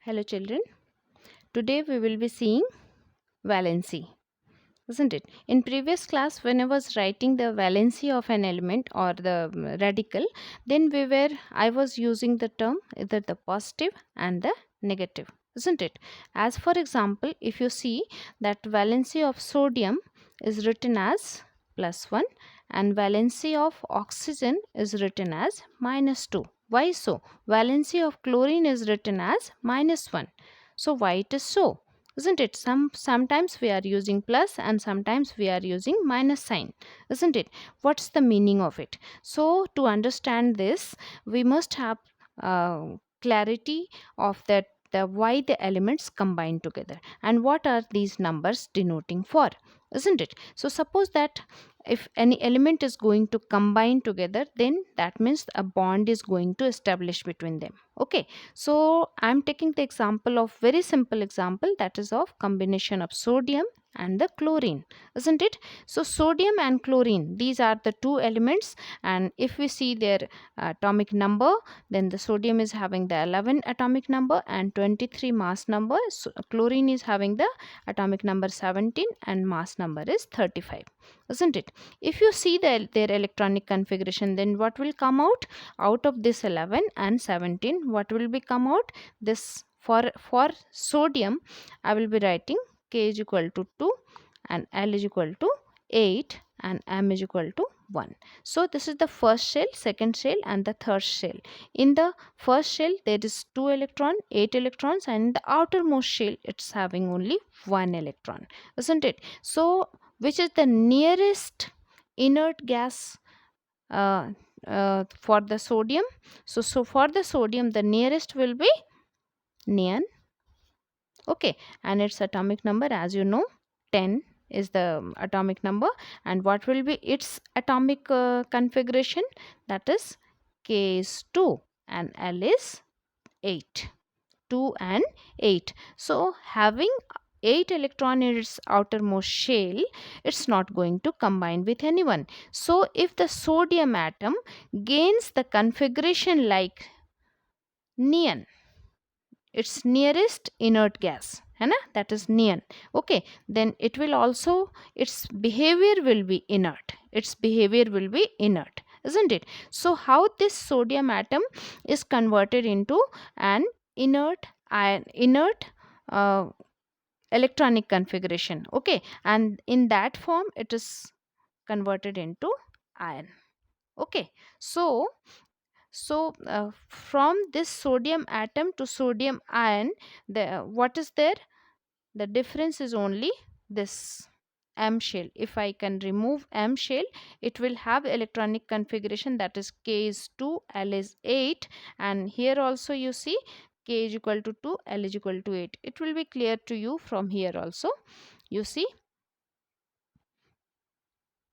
Hello children. Today we will be seeing valency, isn't it? In previous class when I was writing the valency of an element or the radical, then I was using the term either the positive and the negative, isn't it? As for example, if you see that valency of sodium is written as +1 and valency of oxygen is written as -2. Why so? Valency of chlorine is written as -1. So why it is so? Isn't it? Sometimes we are using plus and sometimes we are using minus sign, isn't it? What's the meaning of it? So to understand this, we must have clarity of that the why the elements combine together and what are these numbers denoting for, isn't it? So suppose that if any element is going to combine together, then that means a bond is going to establish between them. Okay, so I'm taking the example of very simple example, that is of combination of sodium and the chlorine, isn't it? So sodium and chlorine, these are the two elements, and if we see their atomic number, then the sodium is having the 11 atomic number and 23 mass number. So chlorine is having the atomic number 17 and mass number is 35, isn't it? If you see their electronic configuration, then what will come out of this 11 and 17, what will be come out? This for sodium I will be writing K is equal to 2 and L is equal to 8 and M is equal to 1. So this is the first shell, second shell and the third shell. In the first shell there is 2 electron, 8 electrons, and in the outermost shell it's having only 1 electron, isn't it? So which is the nearest inert gas uh, for the sodium? So for the sodium the nearest will be neon. Okay, and its atomic number, as you know, 10 is the atomic number. And what will be its atomic configuration? That is K is 2 and L is 8. 2 and 8. So having 8 electron in its outermost shell, it's not going to combine with anyone. So if the sodium atom gains the configuration like neon, its nearest inert gas, है ना, that is neon. Okay, then it will also, its behavior will be inert, isn't it? So how this sodium atom is converted into an inert uh, electronic configuration. Okay, and in that form it is converted into iron. Okay, so from this sodium atom to sodium ion, what is there? The difference is only this M shell. If I can remove M shell, it will have electronic configuration, that is K is 2, L is 8, and here also you see K is equal to 2, L is equal to 8. It will be clear to you from here also. You see,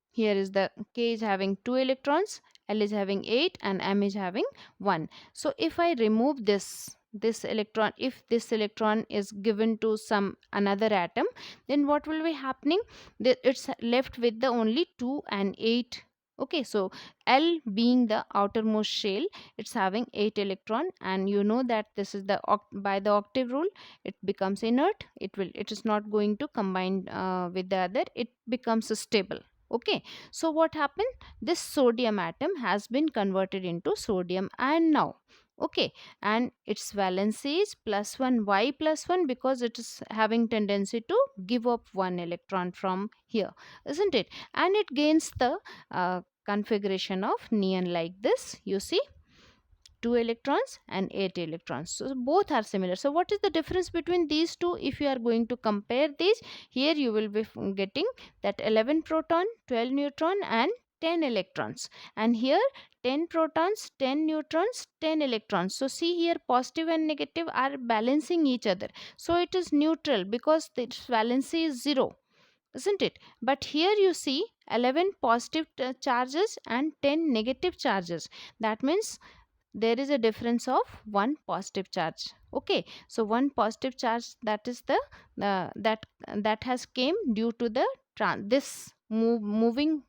here is the K is having 2 electrons, L is having 8 and M is having 1. So if I remove this electron, if this electron is given to some another atom, then what will be happening? It's left with the only 2 and 8. Okay, so L being the outermost shell, it's having 8 electron, and you know that this is the by the octave rule it becomes inert. It is not going to combine with the other, it becomes stable. Okay, so what happened? This sodium atom has been converted into sodium ion now. Okay, and its valency is +1. Why +1? Because it is having tendency to give up one electron from here, isn't it? And it gains the configuration of neon like this. You see, 2 electrons and 8 electrons, so both are similar. So what is the difference between these two? If you are going to compare these, here you will be getting that 11 proton, 12 neutron and 10 electrons, and here 10 protons, 10 neutrons, 10 electrons. So see here, positive and negative are balancing each other, so it is neutral because its valency is 0, isn't it? But here you see 11 positive charges and 10 negative charges. That means there is a difference of one positive charge. Okay, so one positive charge, that is the that has came due to the moving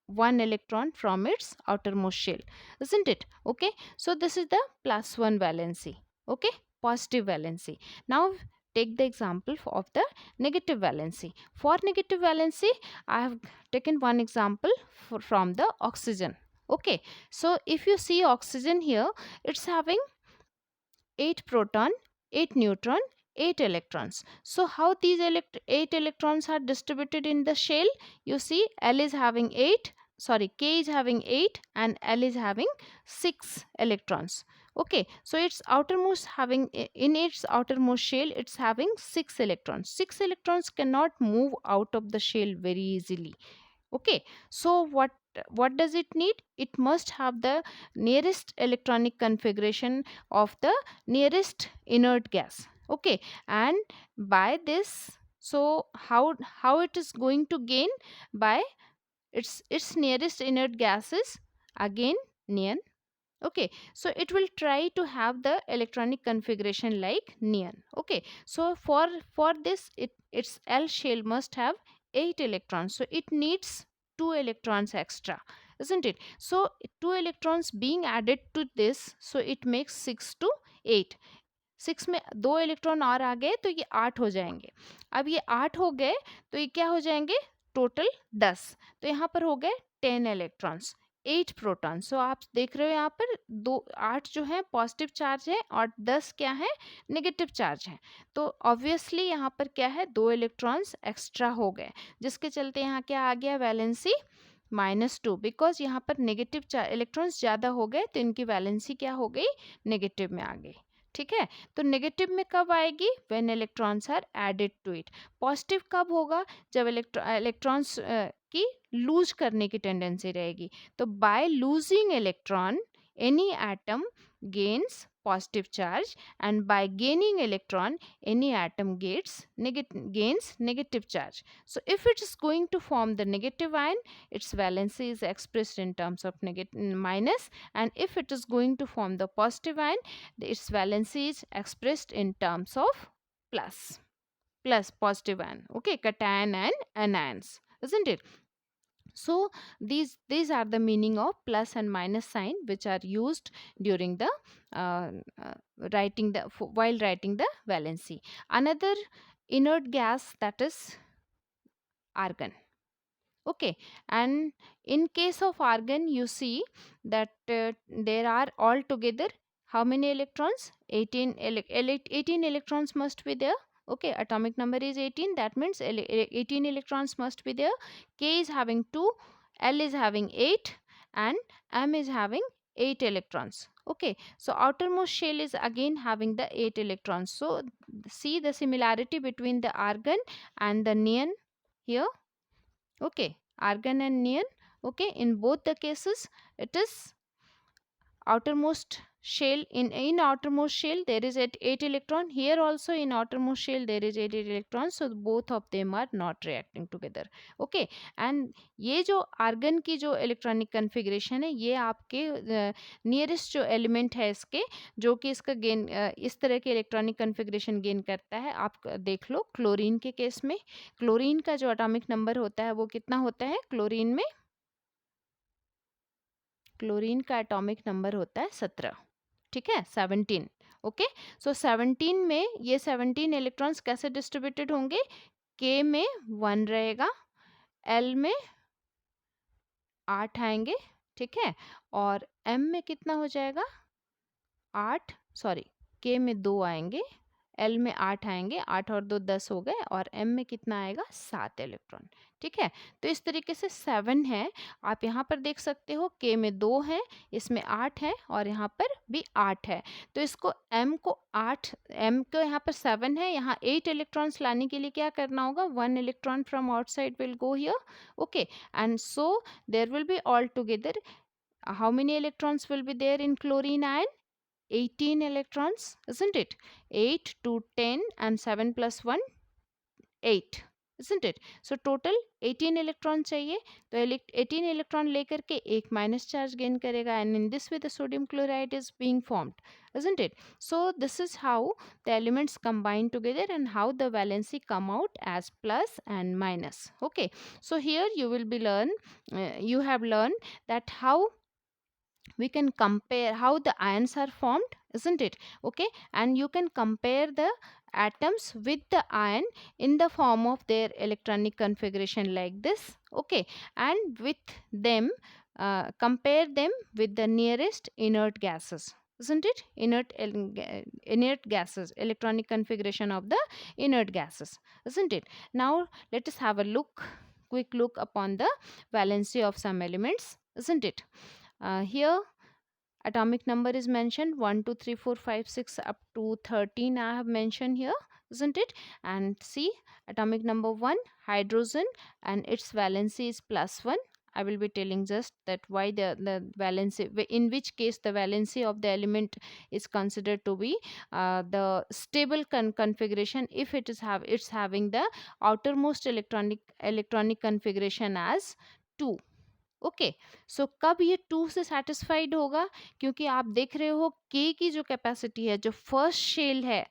one electron from its outermost shell, isn't it? Okay, so this is the +1 valency. Okay, positive valency. Now take the example of the negative valency. For negative valency, I have taken one example from the oxygen. Okay, so if you see oxygen here, it's having 8 proton, 8 neutron, 8 electrons. So how these 8 electrons are distributed in the shell? You see L is having 8, sorry, K is having 8 and L is having 6 electrons. Okay, so its outermost having, in its outermost shell, it's having 6 electrons. 6 electrons cannot move out of the shell very easily. Okay, so what does it need? It must have the nearest electronic configuration of the nearest inert gas. Okay, and by this, so how it is going to gain? By its nearest inert gas is again neon. Okay, so it will try to have the electronic configuration like neon. Okay, so for this, its L shell must have 8 electrons, so it needs 2 electrons extra, isn't it? So 2 electrons being added to this, so it makes 6 to 8. 6 में 2 electron और आ गए तो ये 8 हो जाएंगे. अब ये 8 हो गए तो ये क्या हो जाएंगे? टोटल 10. तो यहाँ पर हो गए 10 इलेक्ट्रॉन्स, 8 प्रोटॉन. सो आप देख रहे हो यहाँ पर 8 जो है पॉजिटिव चार्ज है और 10 क्या है? नेगेटिव चार्ज है. तो ऑब्वियसली यहाँ पर क्या है? 2 इलेक्ट्रॉन्स एक्स्ट्रा हो गए, जिसके चलते यहाँ क्या आ गया? वैलेंसी -2, बिकॉज यहाँ पर नेगेटिव इलेक्ट्रॉन्स ज़्यादा हो गए तो इनकी वैलेंसी क्या हो गई? नेगेटिव में आ गई. ठीक है, तो नेगेटिव में कब आएगी? When electrons are added to it. Positive कब होगा? जब इलेक्ट्रॉन्स की लूज करने की टेंडेंसी रहेगी. तो by losing electron any atom gains positive charge, and by gaining electron any atom gains negative charge. So if it is going to form the negative ion, its valency is expressed in terms of minus, and if it is going to form the positive ion, its valency is expressed in terms of plus positive ion. Okay, cation and anions, isn't it? So these are the meaning of plus and minus sign which are used during the uh, uh, while writing the valency. Another inert gas, that is argon. Okay, and in case of argon, you see that there are altogether how many electrons? 18 electrons must be there. Okay, atomic number is 18, that means 18 electrons must be there. K is having 2, L is having 8 and M is having 8 electrons. Okay, so outermost shell is again having the 8 electrons. So see the similarity between the argon and the neon here. Okay, argon and neon. Okay, in both the cases it is outermost shell. In outermost shell there is 8 electron. Here also in outermost shell there is 8 electrons, so both of them are not reacting together. Okay, and ये जो argon की जो electronic configuration है, ये आपके nearest जो element है इसके, जो कि इसका गेन इस तरह के इलेक्ट्रॉनिक कन्फिग्रेशन गेन करता है. आप देख लो क्लोरीन के केस में, क्लोरीन का जो एटॉमिक नंबर होता है वो कितना होता है? क्लोरीन में क्लोरीन का एटॉमिक नंबर होता है 17. ठीक है, 17. ओके, सो 17 में ये 17 इलेक्ट्रॉन्स कैसे डिस्ट्रीब्यूटेड होंगे? के में 1 रहेगा, एल में 8 आएंगे. ठीक है, और एम में कितना हो जाएगा? 8, सॉरी, के में 2 आएंगे, एल में 8 आएंगे, 8 और 2 10 हो गए, और एम में कितना आएगा? 7 इलेक्ट्रॉन. ठीक है, तो इस तरीके से 7 है. आप यहाँ पर देख सकते हो के में 2 है, इसमें 8 है और यहाँ पर भी 8 है. तो इसको एम को 8, एम को यहाँ पर 7 है, यहाँ 8 इलेक्ट्रॉन्स लाने के लिए क्या करना होगा? 1 electron from outside will go here. Okay, and so there will be all together how many electrons will be there in chlorine ion? 18 electrons, isn't it? 8 to 10 and 7 plus 1 8, isn't it? So total 18 electron चाहिए, तो 18 electron लेकर के एक minus charge gain करेगा, and in this way the sodium chloride is being formed, isn't it? So this is how the elements combine together and how the valency come out as plus and minus. Okay, so here you will be you have learned that how we can compare how the ions are formed, isn't it? Okay, and you can compare the atoms with the ion in the form of their electronic configuration like this. Okay, and with them, compare them with the nearest inert gases, isn't it? Inert gases, electronic configuration of the inert gases, isn't it? Now let us have a quick look upon the valency of some elements, isn't it? Here atomic number is mentioned 1 2 3 4 5 6 up to 13 I have mentioned here, isn't it? And see, atomic number 1, hydrogen, and its valency is +1. I will be telling just that why the valency, in which case the valency of the element is considered to be the stable configuration if it's having the outermost electronic configuration as 2. Okay, सो कब ये 2 से satisfied होगा? क्योंकि आप देख रहे हो के की जो कैपेसिटी है, जो फर्स्ट शेल है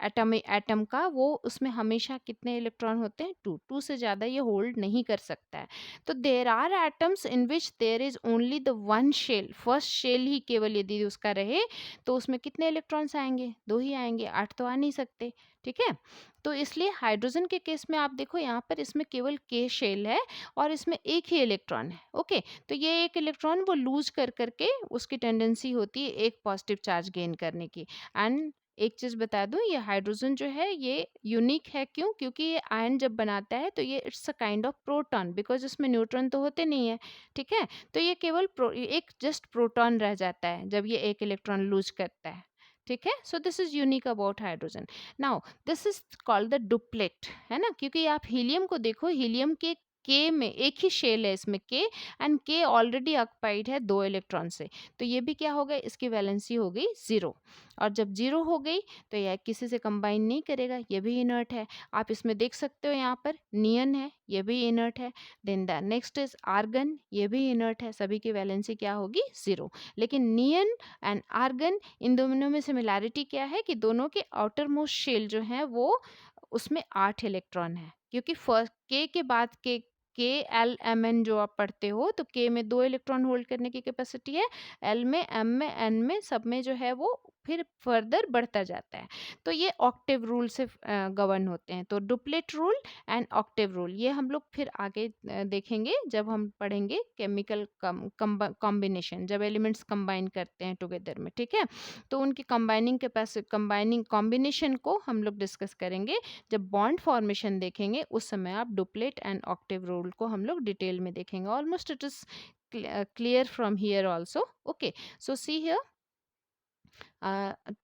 एटम का, वो उसमें हमेशा कितने इलेक्ट्रॉन होते हैं? 2। 2 से ज़्यादा ये होल्ड नहीं कर सकता है। तो there are atoms in which there is only the one shell, first shell ही केवल यदि उसका रहे तो उसमें कितने इलेक्ट्रॉन्स आएंगे? 2 ही आएंगे, 8 तो आ नहीं सकते। ठीक है, तो इसलिए हाइड्रोजन के केस में आप देखो यहाँ पर इसमें केवल के शेल है और इसमें एक ही इलेक्ट्रॉन है। ओके, तो ये एक इलेक्ट्रॉन वो लूज कर करके उसकी टेंडेंसी होती है एक पॉजिटिव चार्ज गेन करने की। एंड एक चीज बता दूं, ये हाइड्रोजन जो है ये यूनिक है। क्यों? क्योंकि ये आयन जब बनाता है तो ये it's a kind of proton, because इसमें न्यूट्रॉन तो होते नहीं है। ठीक है, तो ये केवल एक जस्ट प्रोटॉन रह जाता है जब ये एक इलेक्ट्रॉन लूज करता है। ठीक है, so this is unique about hydrogen. Now this is called the duplet, है ना? क्योंकि आप हीलियम को देखो, हीलियम के में एक ही शेल है इसमें के, एंड के ऑलरेडी ऑक्युपाइड है 2 इलेक्ट्रॉन से, तो ये भी क्या हो गया? इसकी वैलेंसी हो गई 0। और जब 0 हो गई तो यह किसी से कंबाइन नहीं करेगा, ये भी इनर्ट है। आप इसमें देख सकते हो यहाँ पर नियन है, ये भी इनर्ट है। Then the next is argon, ये भी इनर्ट है। सभी की वैलेंसी क्या होगी? 0। लेकिन नियन एंड आर्गन, इन दोनों में सिमिलैरिटी क्या है कि दोनों के आउटर मोस्ट शेल जो है वो उसमें 8 इलेक्ट्रॉन है। क्योंकि फर्स्ट के बाद के एल एम एन जो आप पढ़ते हो, तो के में 2 इलेक्ट्रॉन होल्ड करने की कैपेसिटी है, एल में, एम में, एन में, सब में जो है वो फिर फर्दर बढ़ता जाता है। तो ये ऑक्टेव रूल से गवर्न होते हैं। तो duplet rule and Octave rule ये हम लोग फिर आगे देखेंगे जब हम पढ़ेंगे केमिकल कॉम्बिनेशन, जब एलिमेंट्स कंबाइन करते हैं टुगेदर में। ठीक है, तो उनकी कंबाइनिंग कॉम्बिनेशन को हम लोग डिस्कस करेंगे। जब बॉन्ड फॉर्मेशन देखेंगे उस समय आप डुप्लेट एंड ऑक्टेव रूल को हम लोग डिटेल में देखेंगे। Almost it is clear from here also. Okay, so see here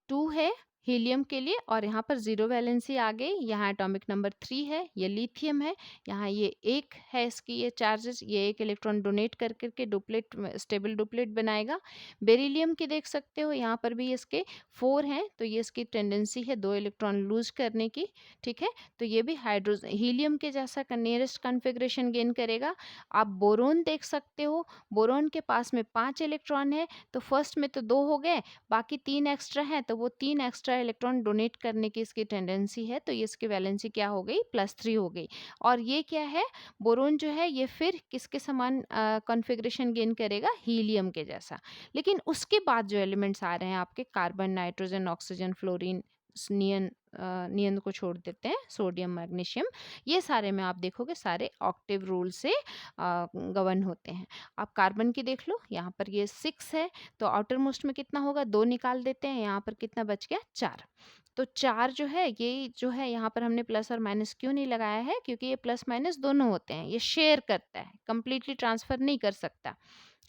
2 है हीलियम के लिए और यहाँ पर 0 वैलेंसी आ गई। यहाँ एटॉमिक नंबर 3 है, ये लिथियम है। यहाँ ये एक है इसकी ये चार्जेस, ये एक इलेक्ट्रॉन डोनेट कर करके डुप्लेट, स्टेबल डुप्लेट बनाएगा। बेरिलियम की देख सकते हो, यहाँ पर भी इसके 4 हैं, तो ये इसकी टेंडेंसी है 2 इलेक्ट्रॉन लूज करने की। ठीक है, तो ये भी हाइड्रोजन हीलियम के जैसा नियरेस्ट कन्फिग्रेशन गेन करेगा। आप बोरोन देख सकते हो, बोरोन के पास में 5 इलेक्ट्रॉन है, तो फर्स्ट में तो 2 हो गए, बाकी 3 एक्स्ट्रा हैं, तो वो 3 एक्स्ट्रा इलेक्ट्रॉन डोनेट करने की इसकी टेंडेंसी है। तो ये इसकी वैलेंसी क्या हो गई? +3 हो गई। और ये क्या है? बोरोन जो है ये फिर किसके समान कॉन्फ़िगरेशन गेन करेगा? हीलियम के जैसा। लेकिन उसके बाद जो एलिमेंट्स आ रहे हैं आपके, कार्बन, नाइट्रोजन, ऑक्सीजन, फ्लोरीन, नियन, नियन को छोड़ देते हैं, सोडियम, मैग्नीशियम, ये सारे में आप देखोगे सारे ऑक्टेव रूल से गवर्न होते हैं। आप कार्बन की देख लो, यहाँ पर ये 6 है, तो आउटर मोस्ट में कितना होगा? 2 निकाल देते हैं, यहाँ पर कितना बच गया? 4। तो 4 जो है, ये जो है यहाँ पर हमने प्लस और माइनस क्यों नहीं लगाया है? क्योंकि ये प्लस माइनस दोनों होते हैं, ये शेयर करता है, कंप्लीटली ट्रांसफर नहीं कर सकता,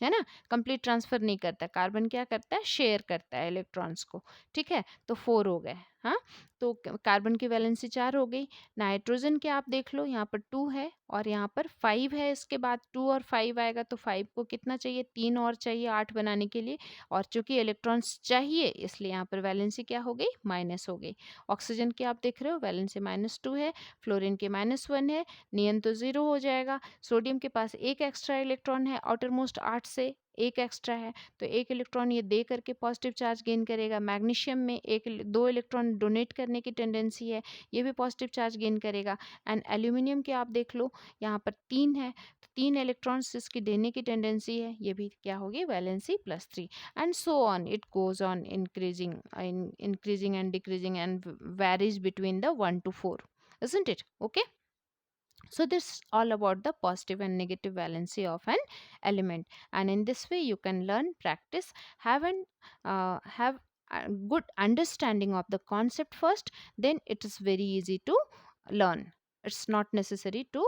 है ना? कंप्लीट ट्रांसफर नहीं करता। कार्बन क्या करता है? शेयर करता है इलेक्ट्रॉन्स को। ठीक है, तो 4 हो गए। हाँ, तो कार्बन की वैलेंसी 4 हो गई। नाइट्रोजन के आप देख लो, यहाँ पर 2 है और यहाँ पर 5 है। इसके बाद 2 और 5 आएगा, तो 5 को कितना चाहिए? 3 और चाहिए 8 बनाने के लिए, और चूंकि इलेक्ट्रॉन्स चाहिए इसलिए यहाँ पर वैलेंसी क्या हो गई? माइनस हो गई। ऑक्सीजन की आप देख रहे हो, वैलेंसी -2 है, फ्लोरीन के -1 है, नियन तो 0 हो जाएगा। सोडियम के पास एक एक्स्ट्रा इलेक्ट्रॉन है आउटर मोस्ट 8 से, एक एक्स्ट्रा है, तो एक इलेक्ट्रॉन ये दे करके पॉजिटिव चार्ज गेन करेगा। मैग्नीशियम में दो इलेक्ट्रॉन डोनेट करने की टेंडेंसी है, ये भी पॉजिटिव चार्ज गेन करेगा। एंड एल्यूमिनियम के आप देख लो, यहाँ पर 3 है, तो 3 इलेक्ट्रॉन्स इसकी देने की टेंडेंसी है, ये भी क्या होगी, valency +3, and so on it goes on increasing and decreasing and varies between the 1 to 4, isn't it? Okay, so this is all about the positive and negative valency of an element, and in this way you can learn, practice, have a good understanding of the concept first, then it is very easy to learn. It's not necessary to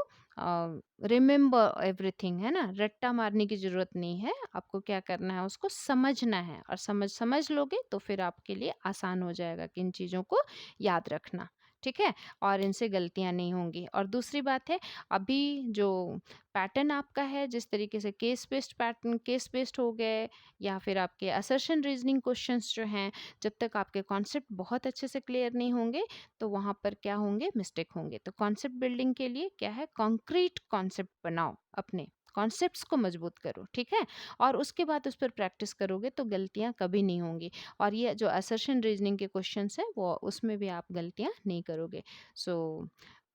remember everything, है ना, रट्टा मारने की ज़रूरत नहीं है, आपको क्या करना है, उसको समझना है, और समझ लोगे तो फिर आपके लिए आसान हो जाएगा कि इन चीज़ों को याद रखना, ठीक है, और इनसे गलतियाँ नहीं होंगी। और दूसरी बात है, अभी जो पैटर्न आपका है, जिस तरीके से case based pattern, case based हो गए, या फिर आपके असर्शन रीजनिंग क्वेश्चंस जो हैं, जब तक आपके कॉन्सेप्ट बहुत अच्छे से क्लियर नहीं होंगे तो वहाँ पर क्या होंगे, मिस्टेक होंगे। तो कॉन्सेप्ट बिल्डिंग के लिए क्या है, कॉन्क्रीट कॉन्सेप्ट बनाओ, अपने कॉन्सेप्ट्स को मजबूत करो, ठीक है, और उसके बाद उस पर प्रैक्टिस करोगे तो गलतियाँ कभी नहीं होंगी। और ये जो असर्शन रीजनिंग के क्वेश्चंस हैं, वो उसमें भी आप गलतियाँ नहीं करोगे। So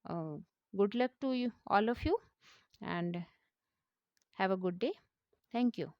good luck to you, all of you, and have a good day. Thank you.